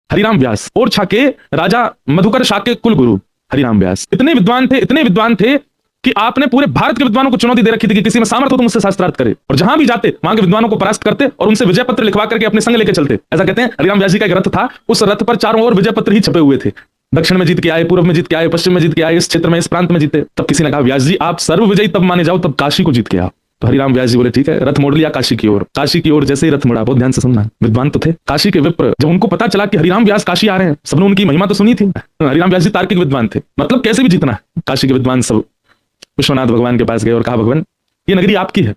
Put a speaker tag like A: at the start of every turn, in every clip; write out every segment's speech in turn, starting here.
A: हरिराम व्यास, ओरछा के राजा मधुकर शाह के कुलगुरु हरिराम व्यास इतने विद्वान थे कि आपने पूरे भारत के विद्वानों को चुनौती दे रखी थी कि किसी में सामर्थ्य हो तो मुझसे शास्त्रार्थ करे, और जहां भी जाते वहां के विद्वानों को परास्त करते और उनसे विजय पत्र लिखवा करके अपने संग लेके चलते। ऐसा कहते हैं हरिराम व्यास जी का एक रथ था, उस रथ पर चारों ओर विजय पत्र ही छपे हुए थे। दक्षिण में जीत के आए, पूर्व में जीत के आए, पश्चिम में जीत के आए, इस क्षेत्र में, इस प्रांत में जीते। तब किसी ने कहा व्यास जी आप सर्व विजयी तब माने जाओ तब काशी को जीत के आओ। तो हरिराम व्यास जी बोले ठीक है, रथ मोड़ लिया काशी की ओर। काशी की ओर जैसे ही रथ मुड़ा, बहुत ध्यान से सुनना, विद्वान तो थे काशी के विप्र, जब उनको पता चला कि हरिराम व्यास काशी आ रहे हैं, सबने उनकी महिमा तो सुनी थी। हरिराम व्यास जी तार्किक विद्वान थे, मतलब कैसे भी जीतना। काशी के विद्वान सब विश्वनाथ भगवान के पास गए और कहा भगवान ये नगरी आपकी है,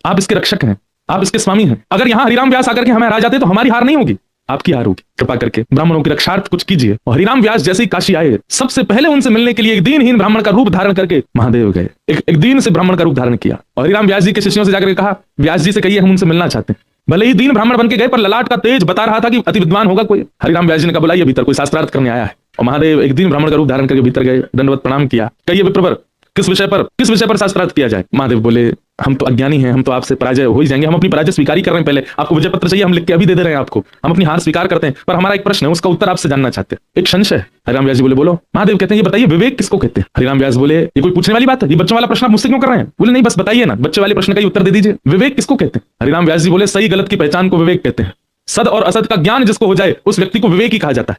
A: आप इसके रक्षक हैं, आप इसके स्वामी हैं, अगर यहाँ हरिराम व्यास आकर के हमें हरा जाते तो हमारी हार नहीं होगी, आपकी हार होगी, कृपा करके ब्राह्मणों की रक्षार्थ कुछ कीजिए। और हरिराम व्यास जैसे ही काशी आए, सबसे पहले उनसे मिलने के लिए एक दीनहीन ब्राह्मण का रूप धारण करके महादेव गए। एक दीन से ब्राह्मण का रूप धारण किया और हरिराम व्यास जी के शिष्यों से जाकर कहा व्यास जी से कहिए हम उनसे मिलना चाहते हैं। भले ही दीन ब्राह्मण बन के गए पर ललाट का तेज बता रहा था कि अति विद्वान होगा कोई। हरिराम व्यास जी ने कहा बुलाइए भीतर, कोई शास्त्रार्थ करने आया है। और महादेव एक दीन ब्राह्मण का रूप धारण करके भीतर गए, दंडवत प्रणाम किया। कहिए विप्रवर किस विषय पर शास्त्रार्थ किया जाए। महादेव बोले हम तो अज्ञानी हैं, हम तो आपसे पराजय हो ही जाएंगे, हम अपनी पराजय स्वीकार ही कर रहे हैं। पहले आपको विजय पत्र चाहिए, हम लिख के अभी दे दे रहे हैं आपको, हम अपनी हार स्वीकार करते हैं, पर हमारा एक प्रश्न है, उसका उत्तर आपसे जानना चाहते हैं, एक संशय है। हरिराम व्यास जी बोले बोलो। महादेव कहते हैं ये बताइए विवेक किसको कहते हैं। हरिराम व्यास बोले ये कोई पूछने वाली बात है, ये बच्चों वाला प्रश्न आप मुझसे क्यों कर रहे हैं। बोले नहीं बस बताइए ना, बच्चे वाले प्रश्न का ही उत्तर दे दीजिए, विवेक किसको कहते हैं। हरिराम व्यास जी बोले सही गलत की पहचान को विवेक कहते हैं, सद और असद का ज्ञान जिसको हो जाए उस व्यक्ति को विवेक ही कहा जाता है।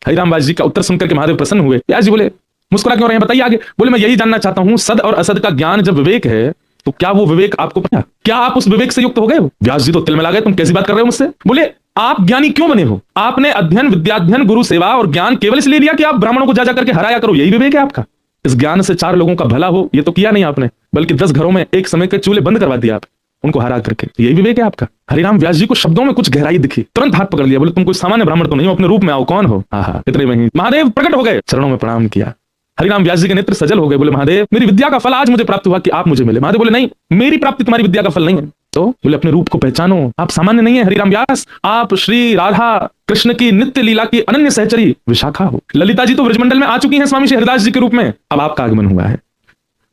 A: हरिराम व्यास जी का उत्तर सुनकर के महादेव प्रसन्न हुए। व्यास जी बोले मुस्कुरा क्यों रहे हैं, बताइए आगे। बोले मैं यही जानना चाहता हूं, सद और असद का ज्ञान जब विवेक है तो क्या वो विवेक आपको पता, क्या आप उस विवेक से युक्त हो गए हो। व्यास जी तो तिलमिला गए, तुम कैसी बात कर रहे हो मुझसे। बोले आप ज्ञानी क्यों बने हो, आपने अध्ययन विद्याध्ययन गुरु सेवा और ज्ञान केवल इसलिए लिया कि आप ब्राह्मणों को जा करके हराया करो, यही विवेक है आपका। इस ज्ञान से 4 लोगों का भला हो ये तो किया नहीं आपने, बल्कि 10 घरों में एक समय के चूल्हे बंद करवा दिया आप उनको हरा करके, यही विवेक है आपका। हरिराम व्यास जी को शब्दों में कुछ गहराई दिखी, तुरंत हाथ पकड़ लिया। बोले तुम कोई सामान्य ब्राह्मण तो नहीं हो, अपने रूप में आओ, कौन हो। हाँ इतने में ही महादेव प्रकट हो गए, चरणों में प्रणाम किया। हरिराम व्यास जी के नेत्र सजल हो गए। बोले महादेव मेरी विद्या का फल आज मुझे प्राप्त हुआ कि आप मुझे मिले। महादेव बोले नहीं, मेरी प्राप्ति तुम्हारी विद्या का फल नहीं है। तो बोले अपने रूप को पहचानो, आप सामान्य नहीं है हरिराम व्यास, आप श्री राधा कृष्ण की नित्य लीला की अनन्य सहचरी विशाखा हो। ललिता जी तो ब्रजमंडल में आ चुकी हैं स्वामी श्री हरिदास जी के रूप में, अब आपका आगमन हुआ है।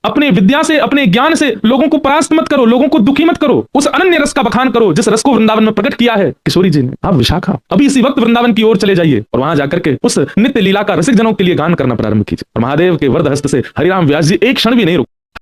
A: अपने विद्या से, अपने ज्ञान से लोगों को परास्त मत करो, लोगों को दुखी मत करो, उस अनन्य रस का बखान करो जिस रस को वृंदावन में प्रकट किया है किशोरी जी ने। आप विशाखा अभी इसी वक्त वृंदावन की ओर चले जाइए और वहां जाकर के उस नित्य लीला का रसिक जनों के लिए गान करना प्रारंभ कीजिए। और महादेव के वरद हस्त से हरिराम व्यास जी एक क्षण भी नहीं रुके।